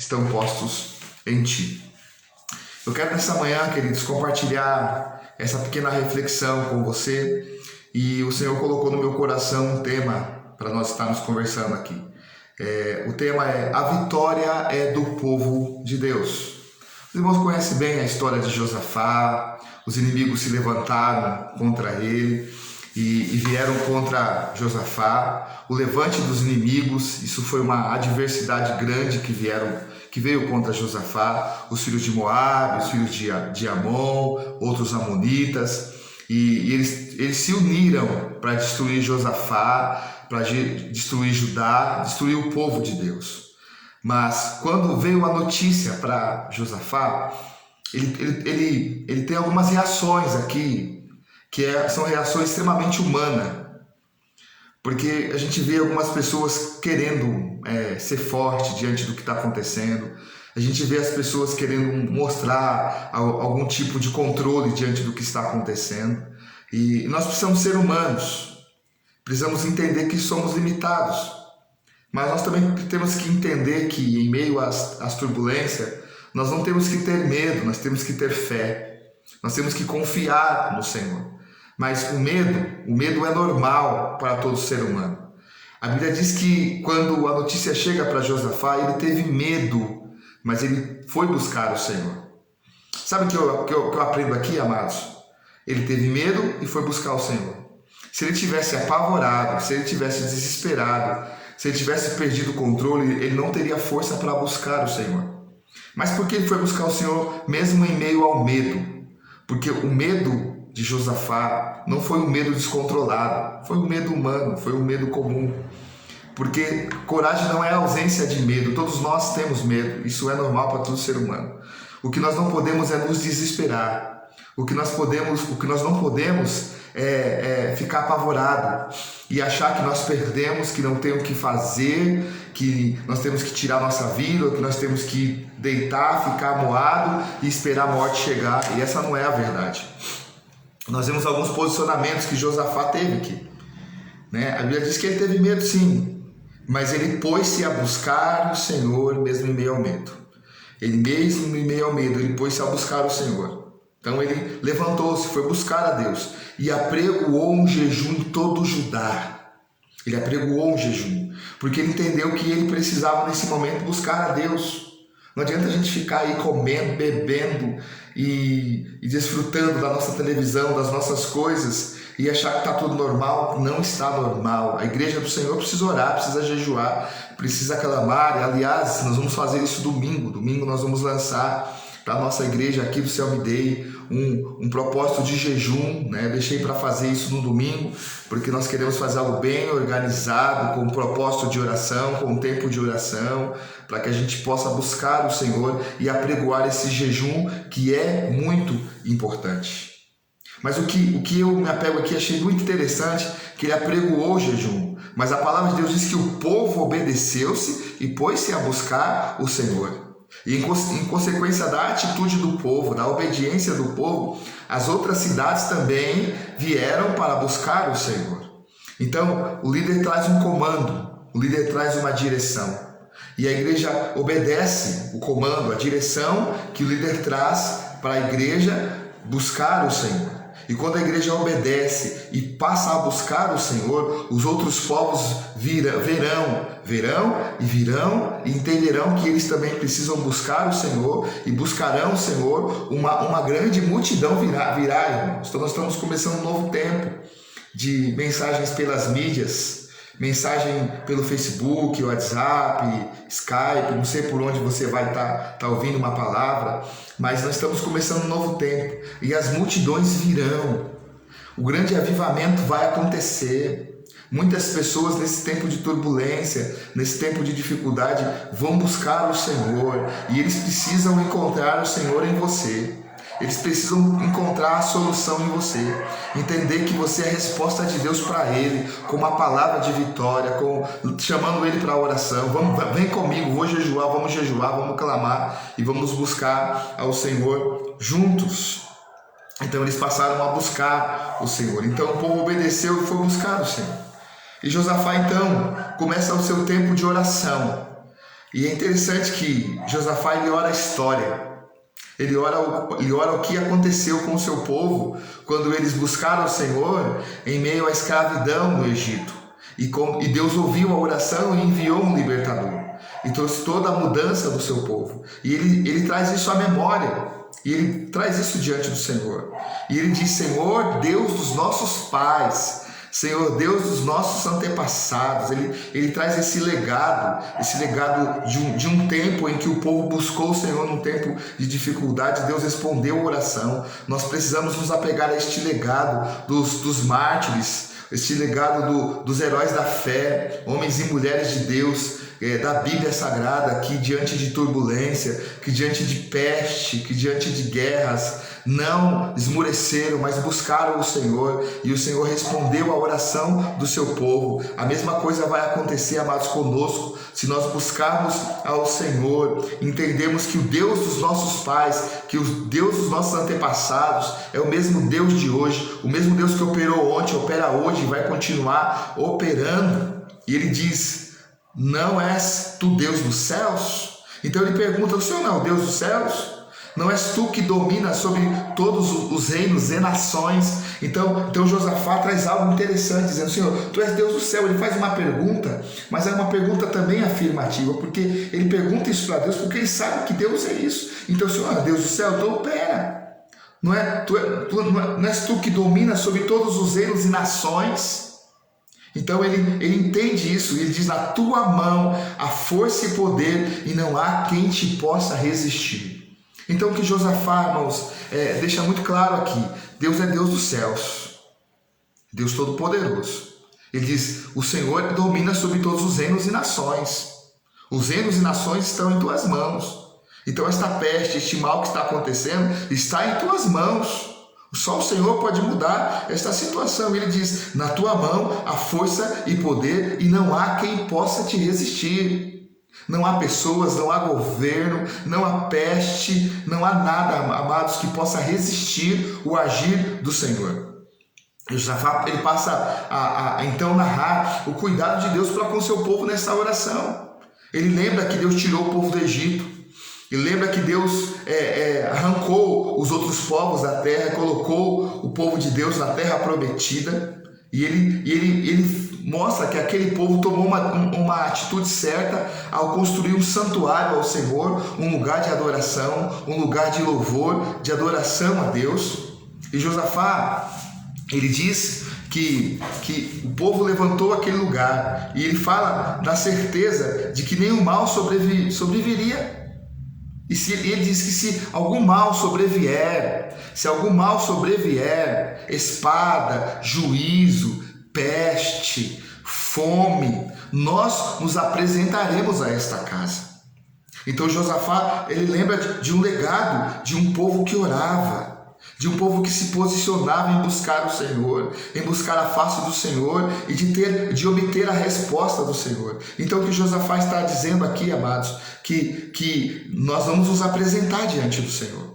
estão postos em ti. Eu quero nessa manhã, queridos, compartilhar essa pequena reflexão com você, e o Senhor colocou no meu coração um tema para nós estarmos conversando aqui. O tema é: a vitória é do povo de Deus. Os irmãos conhecem bem a história de Josafá. Os inimigos se levantaram contra ele e vieram contra Josafá. O levante dos inimigos, isso foi uma adversidade grande que veio contra Josafá. Os filhos de Moabe, os filhos de Amon, outros amonitas, e eles se uniram para destruir Josafá, para destruir Judá, destruir o povo de Deus. Mas quando veio a notícia para Josafá, ele tem algumas reações aqui, são reações extremamente humanas, porque a gente vê algumas pessoas querendo ser forte diante do que está acontecendo. A gente vê as pessoas querendo mostrar algum tipo de controle diante do que está acontecendo. E nós precisamos ser humanos, precisamos entender que somos limitados. Mas nós também temos que entender que em meio às turbulências, nós não temos que ter medo, nós temos que ter fé. Nós temos que confiar no Senhor. Mas o medo é normal para todo ser humano. A Bíblia diz que quando a notícia chega para Josafá, ele teve medo, mas ele foi buscar o Senhor. Sabe o que eu aprendo aqui, amados? Ele teve medo e foi buscar o Senhor. Se ele tivesse apavorado, se ele tivesse desesperado, se ele tivesse perdido o controle, ele não teria força para buscar o Senhor. Mas por que ele foi buscar o Senhor mesmo em meio ao medo? Porque o medo de Josafá não foi um medo descontrolado, foi um medo humano, foi um medo comum. Porque coragem não é ausência de medo, todos nós temos medo, isso é normal para todo ser humano. O que nós não podemos é nos desesperar. O que nós não podemos é ficar apavorado e achar que nós perdemos, que não temos o que fazer, que nós temos que tirar nossa vida, que nós temos que deitar, ficar amuado e esperar a morte chegar. E essa não é a verdade. Nós vemos alguns posicionamentos que Josafá teve aqui, né? A Bíblia diz que ele teve medo, sim, mas ele pôs-se a buscar o Senhor mesmo em meio ao medo. Ele mesmo em meio ao medo, ele pôs-se a buscar o Senhor. Então ele levantou-se, foi buscar a Deus e apregoou um jejum em todo Judá. Ele apregoou um jejum, porque ele entendeu que ele precisava nesse momento buscar a Deus. Não adianta a gente ficar aí comendo, bebendo e desfrutando da nossa televisão, das nossas coisas e achar que está tudo normal. Não está normal. A igreja do Senhor precisa orar, precisa jejuar, precisa clamar. E, aliás, nós vamos fazer isso domingo. Domingo nós vamos lançar para a nossa igreja aqui do Céu Me Dei um propósito de jejum, né? Deixei para fazer isso no domingo, porque nós queremos fazer algo bem organizado, com um propósito de oração, com um tempo de oração, para que a gente possa buscar o Senhor e apregoar esse jejum que é muito importante. Mas o que eu me apego aqui, achei muito interessante, que ele apregoou o jejum, mas a palavra de Deus diz que o povo obedeceu-se e pôs-se a buscar o Senhor. E em consequência da atitude do povo, da obediência do povo, as outras cidades também vieram para buscar o Senhor. Então, o líder traz um comando, o líder traz uma direção. E a igreja obedece o comando, a direção que o líder traz para a igreja buscar o Senhor. E quando a igreja obedece e passa a buscar o Senhor, os outros povos verão e entenderão que eles também precisam buscar o Senhor e buscarão o Senhor. Uma grande multidão virá, irmãos. Então nós estamos começando um novo tempo de mensagens pelas mídias, mensagem pelo Facebook, WhatsApp, Skype, não sei por onde você vai estar ouvindo uma palavra, mas nós estamos começando um novo tempo e as multidões virão. O grande avivamento vai acontecer. Muitas pessoas nesse tempo de turbulência, nesse tempo de dificuldade, vão buscar o Senhor e eles precisam encontrar o Senhor em você. Eles precisam encontrar a solução em você, entender que você é a resposta de Deus para ele, com uma palavra de vitória, chamando ele para a oração. Vem comigo, vamos jejuar, vamos clamar e vamos buscar ao Senhor juntos. Então eles passaram a buscar o Senhor. Então o povo obedeceu e foi buscar o Senhor. E Josafá então começa o seu tempo de oração. E é interessante que Josafá ele ora a história. Ele ora o que aconteceu com o seu povo quando eles buscaram o Senhor em meio à escravidão no Egito. E Deus ouviu a oração e enviou um libertador. E trouxe toda a mudança do seu povo. E ele traz isso à memória. E ele traz isso diante do Senhor. E ele diz: Senhor, Deus dos nossos pais, Senhor, Deus dos nossos antepassados. Ele traz esse legado de um tempo em que o povo buscou o Senhor num tempo de dificuldade. Deus respondeu a oração. Nós precisamos nos apegar a este legado dos mártires, este legado dos heróis da fé, homens e mulheres de Deus, da Bíblia Sagrada, que diante de turbulência, que diante de peste, que diante de guerras, não esmoreceram, mas buscaram o Senhor, e o Senhor respondeu à oração do seu povo. A mesma coisa vai acontecer, amados, conosco, se nós buscarmos ao Senhor, entendemos que o Deus dos nossos pais, que o Deus dos nossos antepassados é o mesmo Deus de hoje, o mesmo Deus que operou ontem, opera hoje e vai continuar operando. E ele diz: não és tu Deus dos céus? Então ele pergunta: o Senhor não é o Deus dos céus? Não és tu que domina sobre todos os reinos e nações? Então Josafá traz algo interessante, dizendo: Senhor, tu és Deus do céu. Ele faz uma pergunta, mas é uma pergunta também afirmativa, porque ele pergunta isso para Deus, porque ele sabe que Deus é isso. Então, Senhor, Deus do céu, então opera. Não és tu que domina sobre todos os reinos e nações? Então ele entende isso, ele diz: na tua mão há força e poder, e não há quem te possa resistir. Então o que Josafá, irmãos, deixa muito claro aqui: Deus é Deus dos céus, Deus Todo-Poderoso. Ele diz: o Senhor domina sobre todos os reinos e nações. Os reinos e nações estão em tuas mãos. Então esta peste, este mal que está acontecendo, está em tuas mãos. Só o Senhor pode mudar esta situação. Ele diz: na tua mão há força e poder, e não há quem possa te resistir. Não há pessoas, não há governo, não há peste, não há nada, amados, que possa resistir o agir do Senhor. Josafá, ele passa a então narrar o cuidado de Deus para com o seu povo nessa oração. Ele lembra que Deus tirou o povo do Egito. Ele lembra que Deus arrancou os outros povos da terra, colocou o povo de Deus na terra prometida. E ele mostra que aquele povo tomou uma atitude certa ao construir um santuário ao Senhor, um lugar de adoração, um lugar de louvor, de adoração a Deus. E Josafá, ele diz que o povo levantou aquele lugar, e ele fala da certeza de que nenhum mal sobreviria. E ele diz que se algum mal sobrevier, espada, juízo, peste, fome, nós nos apresentaremos a esta casa. Então Josafá, ele lembra de um legado, de um povo que orava, de um povo que se posicionava em buscar o Senhor, em buscar a face do Senhor e de obter a resposta do Senhor. Então o que Josafá está dizendo aqui, amados, que nós vamos nos apresentar diante do Senhor.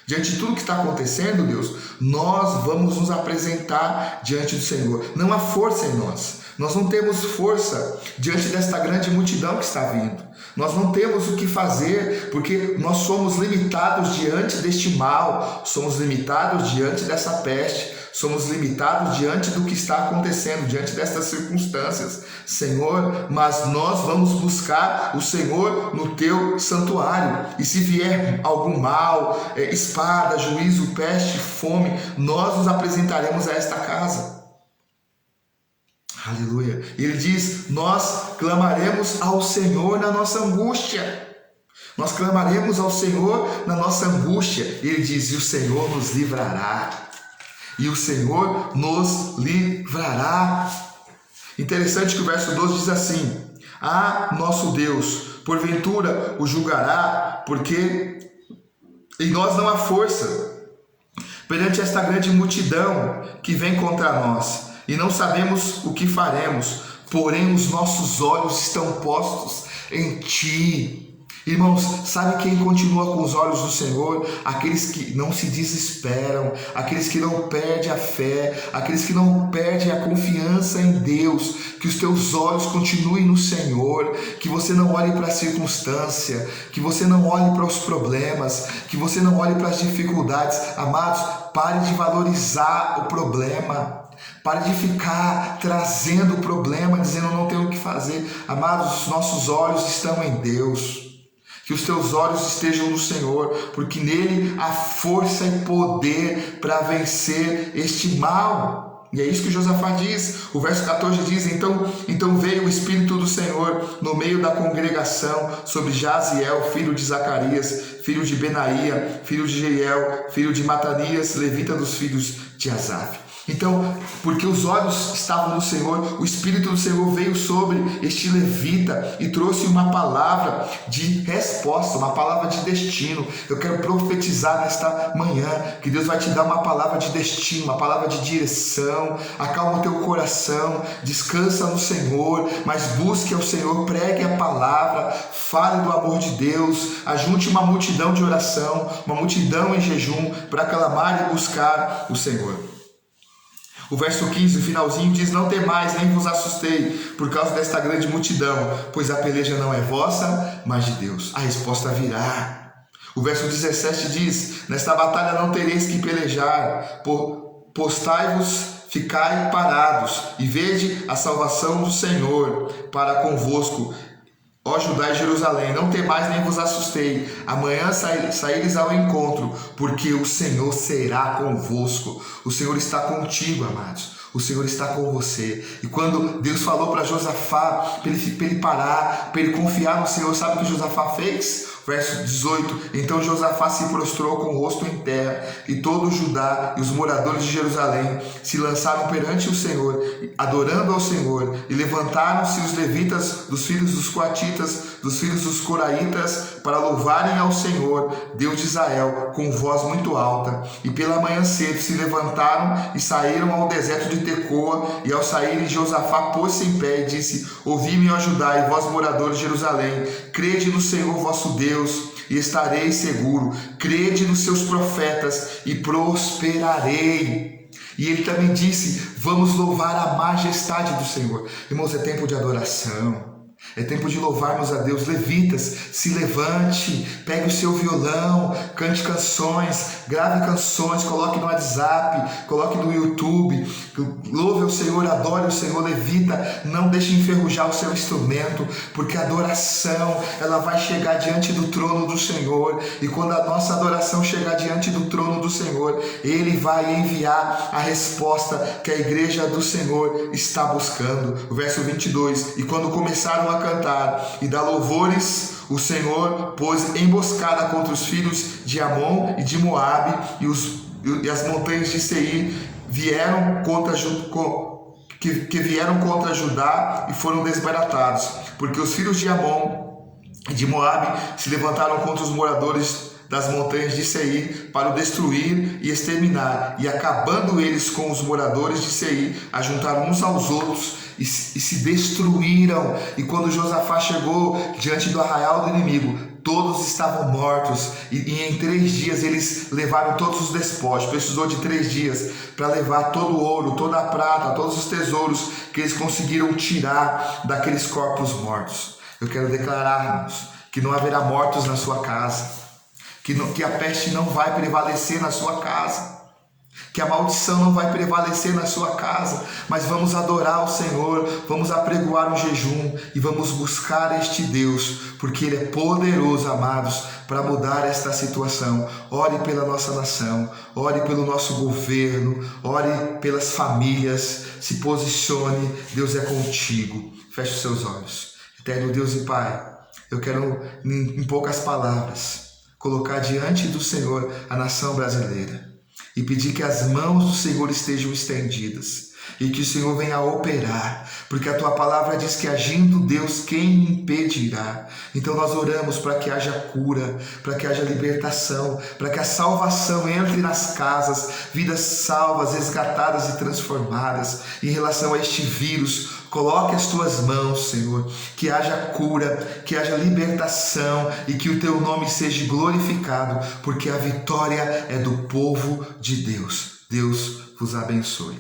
Diante de tudo que está acontecendo, Deus, nós vamos nos apresentar diante do Senhor. Não há força em nós. Nós não temos força diante desta grande multidão que está vindo. Nós não temos o que fazer, porque nós somos limitados diante deste mal, somos limitados diante dessa peste, somos limitados diante do que está acontecendo, diante destas circunstâncias, Senhor, mas nós vamos buscar o Senhor no teu santuário. E se vier algum mal, espada, juízo, peste, fome, nós nos apresentaremos a esta casa. Aleluia. Ele diz: nós clamaremos ao Senhor na nossa angústia. Nós clamaremos ao Senhor na nossa angústia. Ele diz: e o Senhor nos livrará. E o Senhor nos livrará. Interessante que o verso 12 diz assim: ah, nosso Deus, porventura o julgará, porque em nós não há força perante esta grande multidão que vem contra nós. E não sabemos o que faremos, porém os nossos olhos estão postos em Ti. Irmãos, sabe quem continua com os olhos do Senhor? Aqueles que não se desesperam, aqueles que não perdem a fé, aqueles que não perdem a confiança em Deus. Que os teus olhos continuem no Senhor, que você não olhe para a circunstância, que você não olhe para os problemas, que você não olhe para as dificuldades. Amados, pare de valorizar o problema. Pare de ficar trazendo o problema, dizendo não tenho o que fazer. Amados, os nossos olhos estão em Deus. Que os teus olhos estejam no Senhor, porque nele há força e poder para vencer este mal. E é isso que Josafá diz. O verso 14 diz: Então veio o Espírito do Senhor no meio da congregação sobre Jaziel, filho de Zacarias, filho de Benaía, filho de Jeiel, filho de Matanias, levita dos filhos de Asaf. Então, porque os olhos estavam no Senhor, o Espírito do Senhor veio sobre este levita e trouxe uma palavra de resposta, uma palavra de destino. Eu quero profetizar nesta manhã que Deus vai te dar uma palavra de destino, uma palavra de direção. Acalma o teu coração, descansa no Senhor, mas busque ao Senhor, pregue a palavra, fale do amor de Deus, ajunte uma multidão de oração, uma multidão em jejum para clamar e buscar o Senhor. O verso 15, o finalzinho, diz: Não temais, nem vos assustei, por causa desta grande multidão, pois a peleja não é vossa, mas de Deus. A resposta virá. O verso 17 diz: Nesta batalha não tereis que pelejar, postai-vos, ficai parados, e vede a salvação do Senhor para convosco. Ó Judá e Jerusalém, não temais nem vos assustei. Amanhã saíres ao encontro, porque o Senhor será convosco. O Senhor está contigo, amados. O Senhor está com você. E quando Deus falou para Josafá, para ele parar, para ele confiar no Senhor, sabe o que Josafá fez? Verso 18, então Josafá se prostrou com o rosto em terra, e todo o Judá e os moradores de Jerusalém se lançaram perante o Senhor, adorando ao Senhor, e levantaram-se os levitas dos filhos dos coatitas, dos filhos dos coraitas, para louvarem ao Senhor, Deus de Israel, com voz muito alta. E pela manhã cedo se levantaram e saíram ao deserto de Tecoa, e ao saírem Josafá pôs-se em pé e disse: Ouvi-me, ó Judá, e vós moradores de Jerusalém, crede no Senhor vosso Deus, e estareis seguro, crede nos seus profetas e prosperarei. E ele também disse: vamos louvar a majestade do Senhor. Irmãos, é tempo de adoração. É tempo de louvarmos a Deus. Levitas, se levante, pegue o seu violão, cante canções, grave canções, coloque no WhatsApp, coloque no YouTube, louve ao Senhor, adore o Senhor. Levita, não deixe enferrujar o seu instrumento, porque a adoração, ela vai chegar diante do trono do Senhor, e quando a nossa adoração chegar diante do trono do Senhor, Ele vai enviar a resposta que a igreja do Senhor está buscando. O verso 22, e quando começaram a cantar e dar louvores, o Senhor pôs emboscada contra os filhos de Amon e de Moabe, e as montanhas de Seir vieram contra Judá e foram desbaratados, porque os filhos de Amon e de Moabe se levantaram contra os moradores das montanhas de Seir para o destruir e exterminar, e acabando eles com os moradores de Seir, ajuntaram uns aos outros e se destruíram. E quando Josafá chegou diante do arraial do inimigo, todos estavam mortos, e em 3 dias eles levaram todos os despojos. Precisou de 3 dias para levar todo o ouro, toda a prata, todos os tesouros que eles conseguiram tirar daqueles corpos mortos. Eu quero declarar, irmãos, que não haverá mortos na sua casa, que a peste não vai prevalecer na sua casa, que a maldição não vai prevalecer na sua casa, mas vamos adorar o Senhor, vamos apregoar um jejum e vamos buscar este Deus, porque Ele é poderoso, amados, para mudar esta situação. Ore pela nossa nação, ore pelo nosso governo, ore pelas famílias, se posicione, Deus é contigo. Feche os seus olhos. Eterno Deus e Pai, eu quero, em poucas palavras, colocar diante do Senhor a nação brasileira e pedir que as mãos do Senhor estejam estendidas. e que o Senhor venha operar, porque a tua palavra diz que agindo Deus, quem impedirá? Então nós oramos para que haja cura, para que haja libertação, para que a salvação entre nas casas, vidas salvas, resgatadas e transformadas. Em relação a este vírus, coloque as tuas mãos, Senhor, que haja cura, que haja libertação e que o teu nome seja glorificado, porque a vitória é do povo de Deus. Deus vos abençoe.